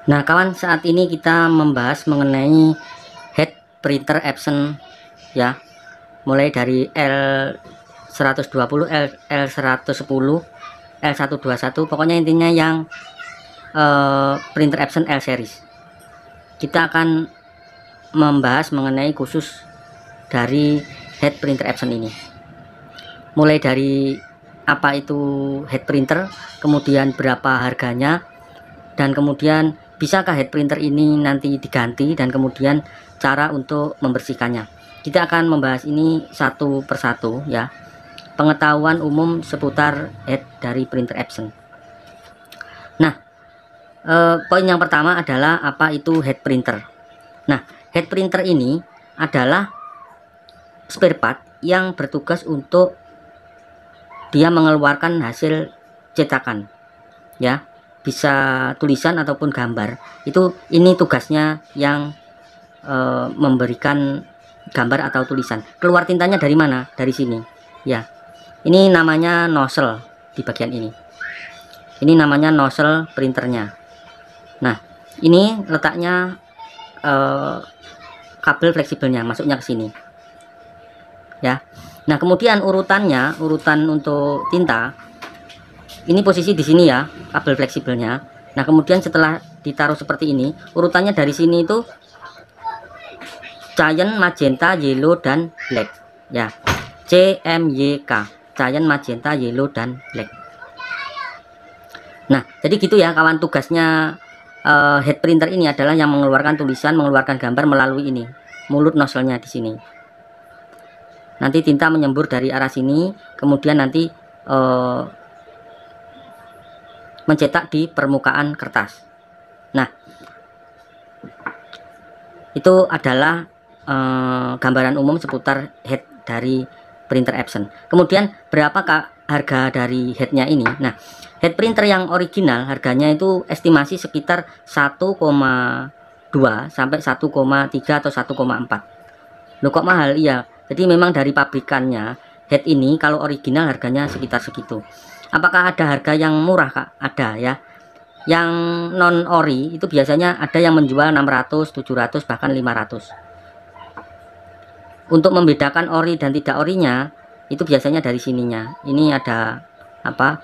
Nah kawan, saat ini kita membahas mengenai head printer Epson ya, mulai dari L120, L110, L121, pokoknya intinya yang printer Epson L series. Kita akan membahas mengenai khusus dari head printer Epson ini, mulai dari apa itu head printer, kemudian berapa harganya, dan kemudian bisakah head printer ini nanti diganti, dan kemudian cara untuk membersihkannya. Kita akan membahas ini satu persatu ya, pengetahuan umum seputar head dari printer Epson. Nah, poin yang pertama adalah apa itu head printer. Nah, head printer ini adalah spare part yang bertugas untuk dia mengeluarkan hasil cetakan ya, bisa tulisan ataupun gambar. Ini tugasnya yang memberikan gambar atau tulisan. Keluar tintanya dari mana? Dari sini ya. Ini namanya nozzle di bagian ini. Ini namanya nozzle printernya. Nah, ini letaknya kabel fleksibelnya masuknya ke sini ya. Nah, kemudian urutan untuk tinta ini posisi di sini ya, kabel fleksibelnya. Nah, kemudian setelah ditaruh seperti ini, urutannya dari sini itu cyan, magenta, yellow, dan black ya, CMYK, cyan, magenta, yellow, dan black. Nah, jadi gitu ya kawan, tugasnya head printer ini adalah yang mengeluarkan tulisan, mengeluarkan gambar melalui ini, mulut nozzle-nya di sini. Nanti tinta menyembur dari arah sini, kemudian nanti mencetak di permukaan kertas. Nah, itu adalah gambaran umum seputar head dari printer Epson. Kemudian berapakah harga dari headnya ini? Nah, head printer yang original harganya itu estimasi sekitar 1,2 sampai 1,3 atau 1,4. Loh, kok mahal? Iya, jadi memang dari pabrikannya head ini kalau original harganya sekitar segitu. Apakah ada harga yang murah, Kak? Ada ya. Yang non ori itu biasanya ada yang menjual 600, 700, bahkan 500. Untuk membedakan ori dan tidak orinya itu biasanya dari sininya. Ini ada apa?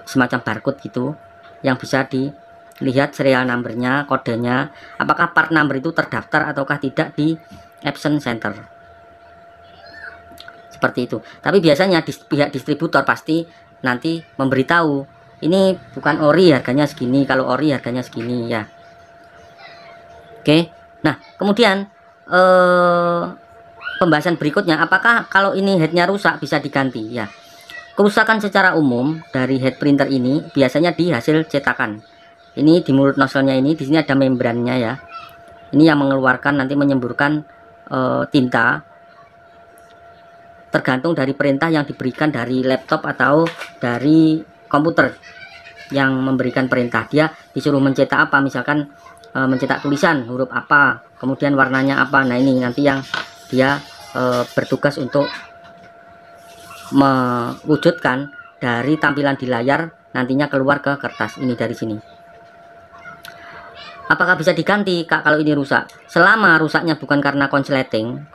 Semacam barcode gitu yang bisa dilihat serial numbernya, kodenya, apakah part number itu terdaftar ataukah tidak di Epson Center. Seperti itu. Tapi biasanya pihak distributor pasti nanti memberitahu ini bukan ori harganya segini, kalau ori harganya segini ya. Oke. Nah, kemudian pembahasan berikutnya, apakah kalau ini headnya rusak bisa diganti ya. Kerusakan secara umum dari head printer ini biasanya di hasil cetakan. Ini di mulut nozzle-nya ini, di sini ada membrannya ya. Ini yang mengeluarkan, nanti menyemburkan tinta, tergantung dari perintah yang diberikan dari laptop atau dari komputer yang memberikan perintah. Dia disuruh mencetak apa, misalkan mencetak tulisan huruf apa, kemudian warnanya apa. Nah, ini nanti yang dia bertugas untuk mewujudkan dari tampilan di layar nantinya keluar ke kertas ini dari sini. Apakah bisa diganti, Kak, kalau ini rusak? Selama rusaknya bukan karena konsleting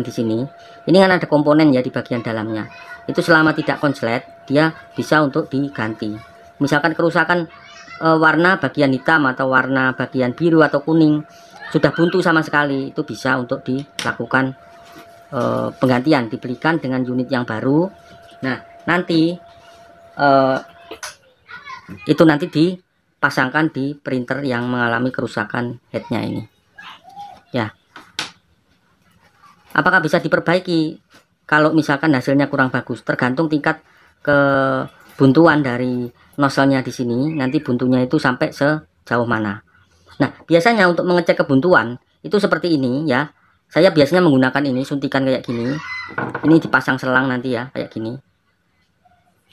di sini. Ini kan ada komponen ya di bagian dalamnya. Itu selama tidak konslet, dia bisa untuk diganti. Misalkan kerusakan warna bagian hitam atau warna bagian biru atau kuning sudah buntu sama sekali, itu bisa untuk dilakukan penggantian, dibelikan dengan unit yang baru. Nah, nanti itu nanti dipasangkan di printer yang mengalami kerusakan headnya ini ya. Apakah bisa diperbaiki? Kalau misalkan hasilnya kurang bagus, tergantung tingkat kebuntuan dari nozzle-nya di sini. Nanti buntunya itu sampai sejauh mana. Nah, biasanya untuk mengecek kebuntuan itu seperti ini ya. Saya biasanya menggunakan ini, suntikan kayak gini. Ini dipasang selang nanti ya, kayak gini.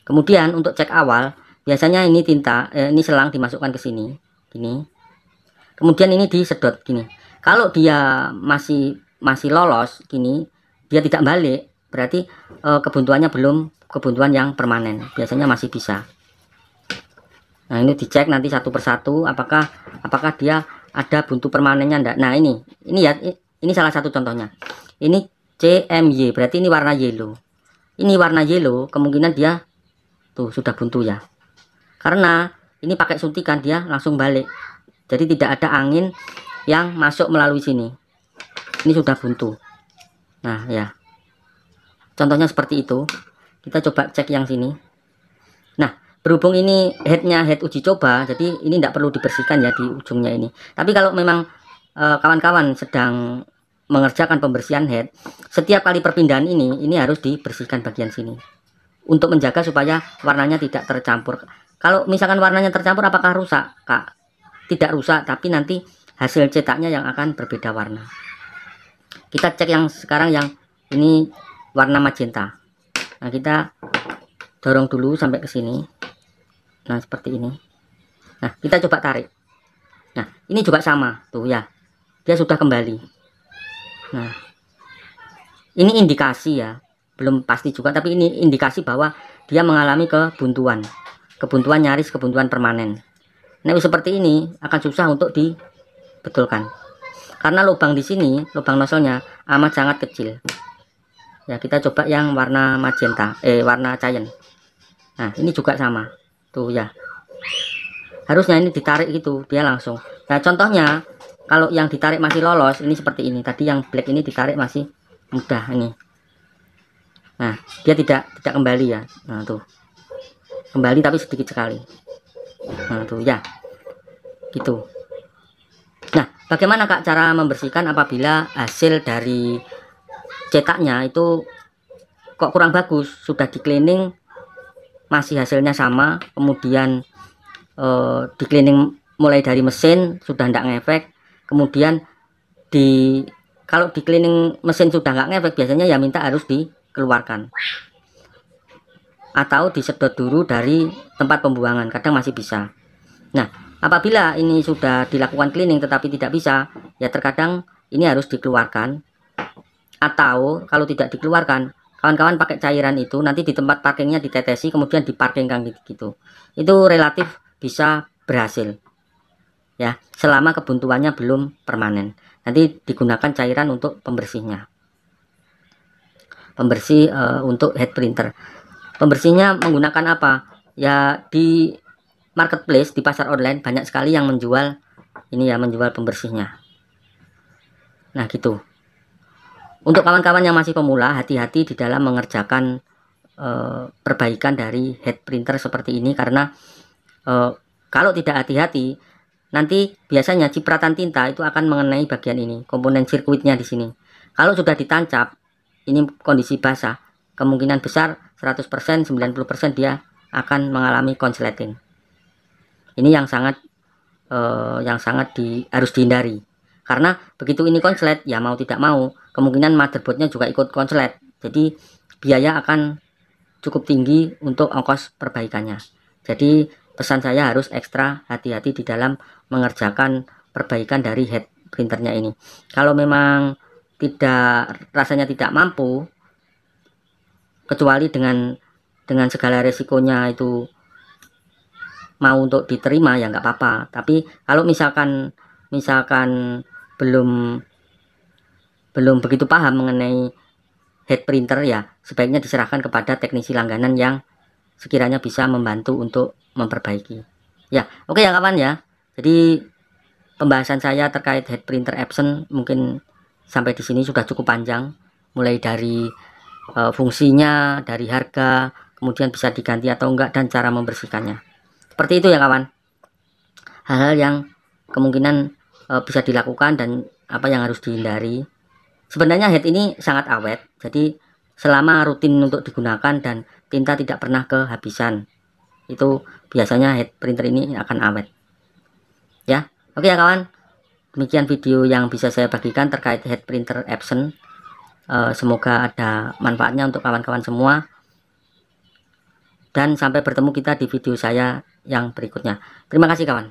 Kemudian untuk cek awal, biasanya ini tinta, ini selang dimasukkan ke sini, gini. Kemudian ini disedot gini. Kalau dia masih lolos gini, dia tidak balik, berarti kebuntuannya belum kebuntuan yang permanen. Biasanya masih bisa. Nah, ini dicek nanti satu persatu apakah apakah dia ada buntu permanennya enggak. Nah ini ya, ini salah satu contohnya. Ini CMY, berarti ini warna yellow. Ini warna yellow, kemungkinan dia tuh sudah buntu ya, karena ini pakai suntikan dia langsung balik, jadi tidak ada angin yang masuk melalui sini. Ini sudah buntu. Nah ya, contohnya seperti itu. Kita coba cek yang sini. Nah, berhubung ini headnya head uji coba, jadi ini tidak perlu dibersihkan ya di ujungnya ini. Tapi kalau memang kawan-kawan sedang mengerjakan pembersihan head, setiap kali perpindahan ini harus dibersihkan bagian sini untuk menjaga supaya warnanya tidak tercampur. Kalau misalkan warnanya tercampur, apakah rusak, Kak? Tidak rusak, tapi nanti hasil cetaknya yang akan berbeda warna. Kita cek yang sekarang yang ini warna magenta. Nah, kita dorong dulu sampai ke sini. Nah, seperti ini. Nah, kita coba tarik. Nah, ini juga sama tuh ya, dia sudah kembali. Nah, ini indikasi ya, belum pasti juga, tapi ini indikasi bahwa dia mengalami kebuntuan nyaris kebuntuan permanen. Nah, seperti ini akan susah untuk dibetulkan karena lubang di sini, lubang nozzle-nya amat sangat kecil. Ya, kita coba yang warna magenta, warna cyan. Nah, ini juga sama tuh ya, harusnya ini ditarik gitu dia langsung. Nah, contohnya kalau yang ditarik masih lolos, ini seperti ini. Tadi yang black ini ditarik masih mudah ini. Nah, dia tidak kembali ya. Nah, tuh kembali tapi sedikit sekali. Nah, tuh ya, gitu. Nah, bagaimana Kak cara membersihkan apabila hasil dari cetaknya itu kok kurang bagus, sudah di cleaning masih hasilnya sama, kemudian di cleaning mulai dari mesin sudah tidak ngefek, kemudian kalau di cleaning mesin sudah nggak ngefek, biasanya ya minta harus dikeluarkan atau disedot dulu dari tempat pembuangan, kadang masih bisa. Nah, apabila ini sudah dilakukan cleaning tetapi tidak bisa, ya terkadang ini harus dikeluarkan, atau kalau tidak dikeluarkan, kawan-kawan pakai cairan itu nanti di tempat parkingnya ditetesi, kemudian diparkingkan gitu. Itu relatif bisa berhasil ya, selama kebuntuannya belum permanen. Nanti digunakan cairan untuk pembersihnya, pembersih untuk head printer. Pembersihnya menggunakan apa ya, di marketplace, di pasar online banyak sekali yang menjual ini ya, menjual pembersihnya. Nah, gitu. Untuk kawan-kawan yang masih pemula, hati-hati di dalam mengerjakan perbaikan dari head printer seperti ini, karena kalau tidak hati-hati, nanti biasanya cipratan tinta itu akan mengenai bagian ini, komponen sirkuitnya di sini. Kalau sudah ditancap, ini kondisi basah, kemungkinan besar 100%, 90% dia akan mengalami konsleting. Ini yang sangat harus dihindari. Karena begitu ini konslet, ya mau tidak mau, kemungkinan motherboardnya juga ikut konslet. Jadi biaya akan cukup tinggi untuk ongkos perbaikannya. Jadi pesan saya harus ekstra hati-hati di dalam mengerjakan perbaikan dari head printernya ini. Kalau memang rasanya tidak mampu, kecuali dengan segala resikonya itu mau untuk diterima, ya nggak apa-apa. Tapi kalau misalkan belum begitu paham mengenai head printer, ya sebaiknya diserahkan kepada teknisi langganan yang sekiranya bisa membantu untuk memperbaiki. Ya, oke ya kawan ya. Jadi pembahasan saya terkait head printer Epson mungkin sampai di sini sudah cukup panjang, mulai dari fungsinya, dari harga, kemudian bisa diganti atau enggak, dan cara membersihkannya. Seperti itu ya kawan. Hal-hal yang kemungkinan bisa dilakukan dan apa yang harus dihindari. Sebenarnya head ini sangat awet, jadi selama rutin untuk digunakan dan tinta tidak pernah kehabisan, itu biasanya head printer ini akan awet ya. Oke ya kawan, demikian video yang bisa saya bagikan terkait head printer Epson. Semoga ada manfaatnya untuk kawan-kawan semua, dan sampai bertemu kita di video saya yang berikutnya. Terima kasih kawan.